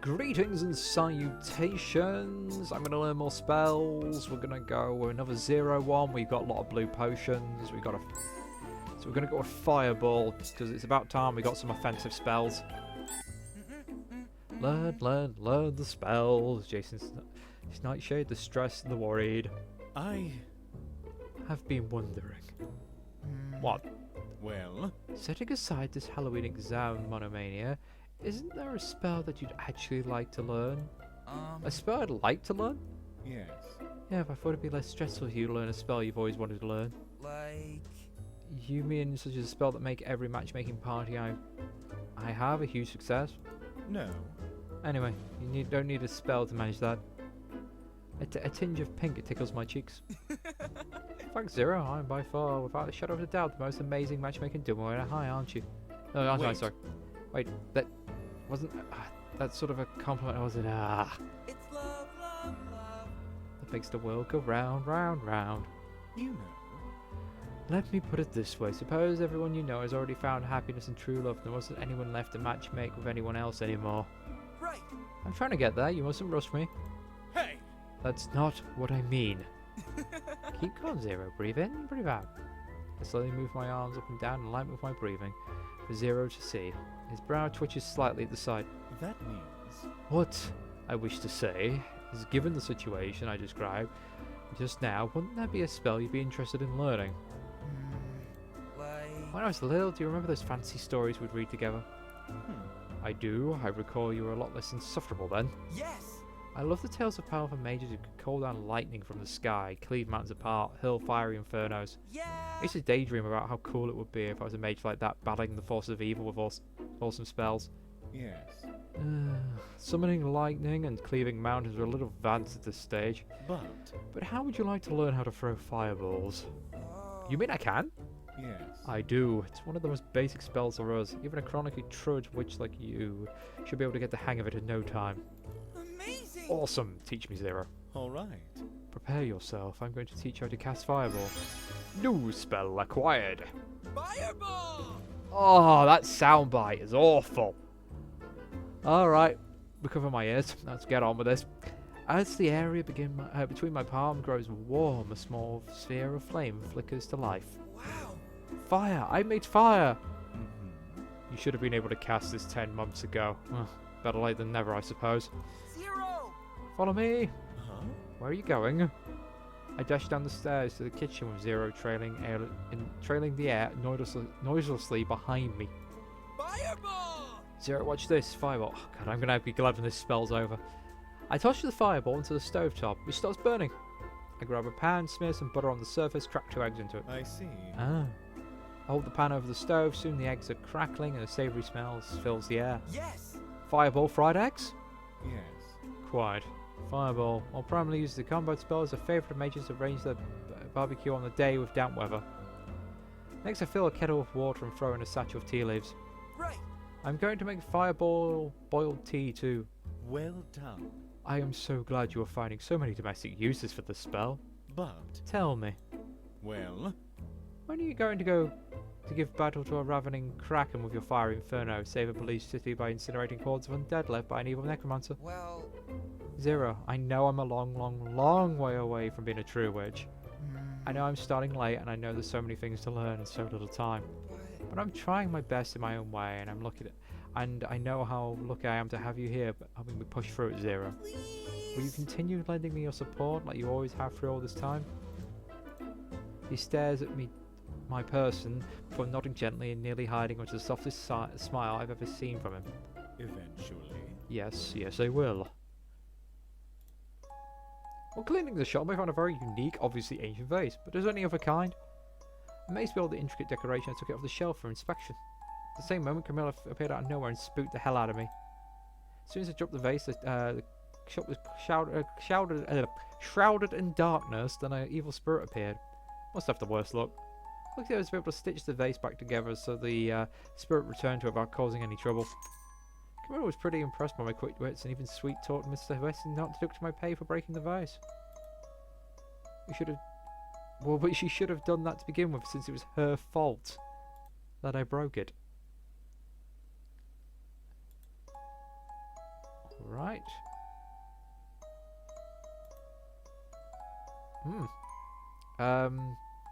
Greetings and salutations. I'm going to learn more spells. We're going to go another 0-1. We've got a lot of blue potions. So we're going to go with Fireball because it's about time we got some offensive spells. Learn the spells. Jason's Nightshade, the stressed and the worried. I have been wondering. What? Well, setting aside this Halloween exam monomania, isn't there a spell that you'd actually like to learn? A spell I'd like to learn? yes. Yeah, but I thought it'd be less stressful if you learn a spell you've always wanted to learn. Like... You mean such as a spell that make every matchmaking party I have a huge success? No. Anyway, you don't need a spell to manage that. A tinge of pink, it tickles my cheeks. Thanks, Zero. I'm by far, without a shadow of a doubt, the most amazing matchmaking duo at a high, aren't you? No, I'm Wait. sorry. Wait, that wasn't... that's sort of a compliment, was it? It's love, love, love. That makes the world go round, round, round. You know. Let me put it this way. Suppose everyone you know has already found happiness and true love. There wasn't anyone left to matchmake with anyone else anymore. Right. I'm trying to get there. You mustn't rush me. Hey! That's not what I mean. Keep calm, Zero. Breathe in, breathe out. I slowly move my arms up and down and light with my breathing for Zero to see. His brow twitches slightly at the side. That means... What I wish to say is, given the situation I described just now, wouldn't there be a spell you'd be interested in learning? Like... When I was little, do you remember those fancy stories we'd read together? I do. I recall you were a lot less insufferable then. Yes! I love the tales of powerful mages who could call down lightning from the sky, cleave mountains apart, hurl fiery infernos. Yeah! I used to daydream about how cool it would be if I was a mage like that, battling the forces of evil with awesome spells. Yes. Summoning lightning and cleaving mountains are a little advanced at this stage. But how would you like to learn how to throw fireballs? You mean I can? Yes. I do. It's one of the most basic spells there is. Even a chronically trudge witch like you should be able to get the hang of it in no time. Amazing! Awesome. Teach me, Zero. Alright. Prepare yourself. I'm going to teach you how to cast Fireball. New spell acquired. Fireball! Oh, that soundbite is awful. Alright, recover my ears. Let's get on with this. As the area between my palms grows warm, a small sphere of flame flickers to life. Wow! Fire! I made fire! You should have been able to cast this 10 months ago. Better late than never, I suppose. Zero! Follow me! Huh? Where are you going? I dashed down the stairs to the kitchen with Zero trailing the air noiselessly behind me. Fireball! Zero, watch this. Fireball. Oh, God, I'm going to be glad when this spell's over. I tossed the fireball into the stovetop, which starts burning. I grab a pan, smear some butter on the surface, crack 2 eggs into it. I see. I hold the pan over the stove, soon the eggs are crackling and a savoury smell fills the air. Yes! Fireball fried eggs? Yes. Quite. Fireball. I'll primarily use the combo spell as a favourite of mages to arrange the barbecue on the day with damp weather. Next I fill a kettle with water and throw in a satchel of tea leaves. Right! I'm going to make fireball boiled tea too. Well done. I am so glad you are finding so many domestic uses for this spell. But... Tell me, Well... when are you going to go to give battle to a ravening kraken with your fire inferno, save a police city by incinerating hordes of undead left by an evil necromancer? Well... Zero, I know I'm a long way away from being a true witch. I know I'm starting late and I know there's so many things to learn in so little time. But I'm trying my best in my own way and and I know how lucky I am to have you here, but helping me push through it, Zero. Please! Will you continue lending me your support like you always have through all this time? He stares at me, my person, before nodding gently and nearly hiding with the softest smile I've ever seen from him. Eventually. Yes, I will. While cleaning the shop, I found a very unique, obviously ancient vase, but there's only of a kind. Amazed by all the intricate decoration, I took it off the shelf for inspection. At the same moment, Camilla appeared out of nowhere and spooked the hell out of me. As soon as I dropped the vase, the shop was shrouded in darkness, then an evil spirit appeared. Must have the worst luck. Luckily, I was able to stitch the vase back together so the spirit returned to it without causing any trouble. Camilla was pretty impressed by my quick wits and even sweet-talked Mr. Weston not to deduct my pay for breaking the vase. But she should have done that to begin with, since it was her fault that I broke it. Right.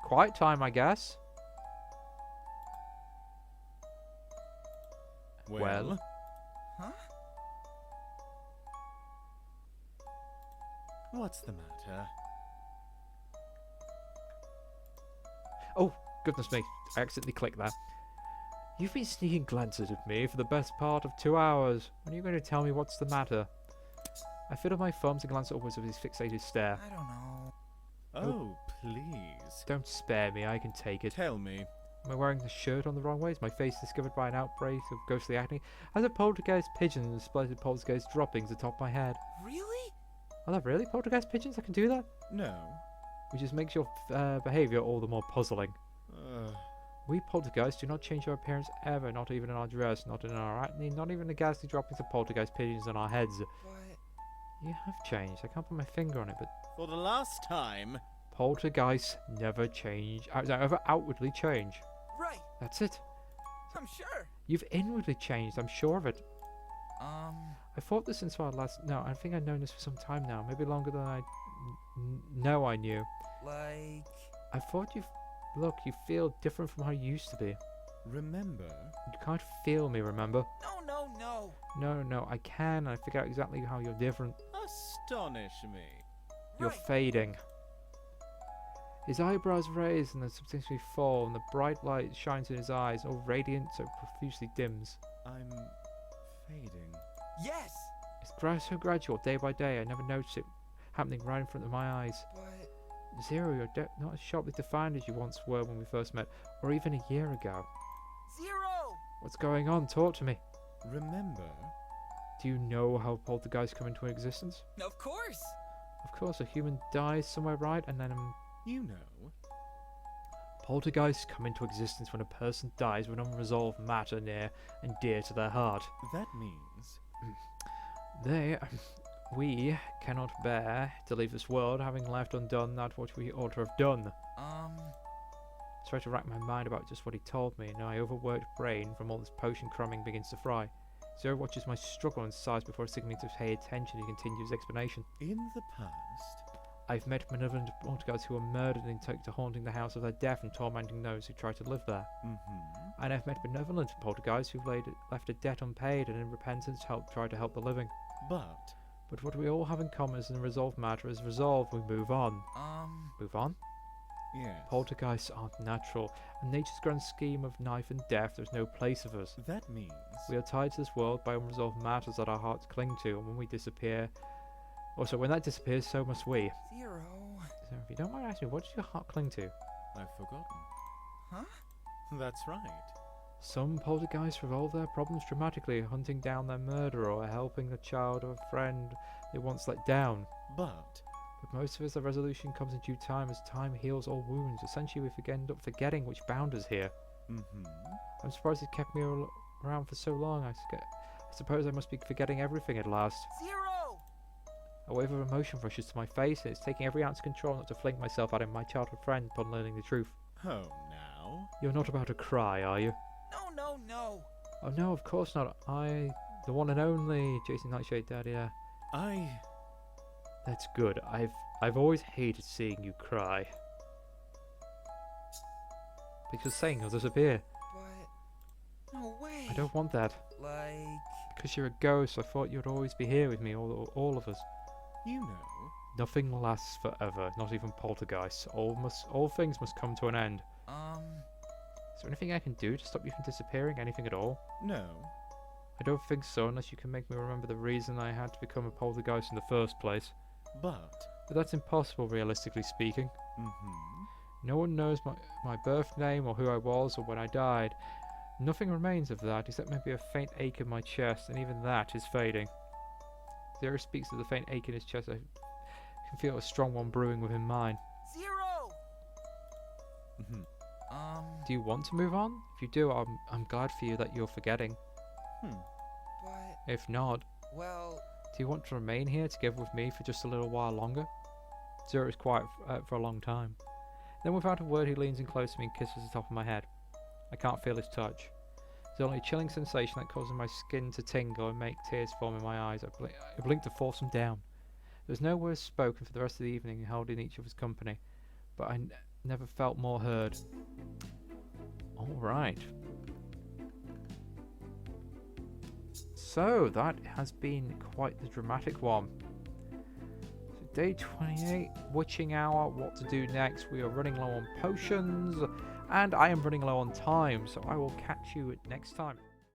Quiet time, I guess. Well. Huh? What's the matter? Oh, goodness me. I accidentally clicked there. You've been sneaking glances at me for the best part of 2 hours. When are you going to tell me what's the matter? I fiddle my thumbs and glance upwards with his fixated stare. I don't know. Oh, please. Don't spare me, I can take it. Tell me. Am I wearing the shirt on the wrong way? Is my face discovered by an outbreak of ghostly acne? As a poltergeist pigeon and splattered poltergeist droppings atop my head. Really? Are there really poltergeist pigeons that can do that? No. Which just makes your behaviour all the more puzzling. We poltergeists do not change our appearance ever, not even in our dress, not in our acne, not even the ghastly droppings of poltergeist pigeons on our heads. But You have changed. I can't put my finger on it, but For the last time. poltergeists never change. Never outwardly change. right, That's it. I'm sure. You've inwardly changed. I'm sure of it. I thought this since our last. No, I think I've known this for some time now. Maybe longer than I know I knew. Like, I thought you. Look, you feel different from how you used to be. Remember? You can't feel me, remember? no. No, I can. I figure out exactly how you're different. Astonish me. You're Right. fading. His eyebrows raise and then substantially fall, and the bright light shines in his eyes, all radiant so profusely dims. I'm fading. Yes, It's so gradual, day by day. I never noticed it happening right in front of my eyes. but Zero, you're not as sharply defined as you once were when we first met, or even a year ago. Zero. What's going on? Talk to me. Remember? Do you know how poltergeists come into existence? Of course. Of course, a human dies somewhere, right? And then You know. poltergeists come into existence when a person dies with unresolved matter near and dear to their heart. That means. We cannot bear to leave this world having left undone that which we ought to have done. I try to rack my mind about just what he told me, and my overworked brain from all this potion crumbing begins to fry. Zero watches my struggle and sighs before signaling to pay attention. He continues his explanation. In the past. I've met malevolent poltergeists who were murdered and took to haunting the house of their death and tormenting those who tried to live there. And I've met benevolent poltergeists who left a debt unpaid and in repentance try to help the living. But what we all have in common is an unresolved matter is resolved, we move on. Move on? Yes. Poltergeists aren't natural, and nature's grand scheme of life and death, there's no place of us. That means. We are tied to this world by unresolved matters that our hearts cling to, and when we disappear... Also, when that disappears, so must we. Zero. So if you don't mind asking me, what does your heart cling to? I've forgotten. Huh? That's right. Some poltergeists resolve their problems dramatically, hunting down their murderer or helping the child of a friend they once let down. But. But most of us, the resolution comes in due time as time heals all wounds. Essentially, we end up forgetting which bound us here. I'm surprised it kept me around for so long. I suppose I must be forgetting everything at last. Zero. A wave of emotion rushes to my face, and it's taking every ounce of control not to fling myself out of my childhood friend upon learning the truth. Oh, now? You're not about to cry, are you? No. Oh no, of course not. The one and only Jason Nightshade Daddy. That's good. I've always hated seeing you cry. Because saying you'll disappear. But no way. I don't want that. Like, Because you're a ghost, I thought you'd always be here with me, all of us. You know. Nothing lasts forever, not even poltergeists. All things must come to an end. Is there anything I can do to stop you from disappearing? Anything at all? No. I don't think so, unless you can make me remember the reason I had to become a poltergeist in the first place. But. But that's impossible, realistically speaking. No one knows my birth name or who I was or when I died. Nothing remains of that except maybe a faint ache in my chest, and even that is fading. Zero speaks of the faint ache in his chest. I can feel a strong one brewing within mine. zero. Do you want to move on? If you do, I'm glad for you that you're forgetting. But, If not, well, do you want to remain here together with me for just a little while longer? Zero is quiet for a long time. Then without a word he leans in close to me and kisses the top of my head. I can't feel his touch. There's only a chilling sensation that causes my skin to tingle and make tears form in my eyes. I blink to force them down. There was no words spoken for the rest of the evening, holding each other's company, but I never felt more heard. Alright. So, that has been quite the dramatic one. So day 28, witching hour, what to do next. We are running low on potions, and I am running low on time, so I will catch you next time.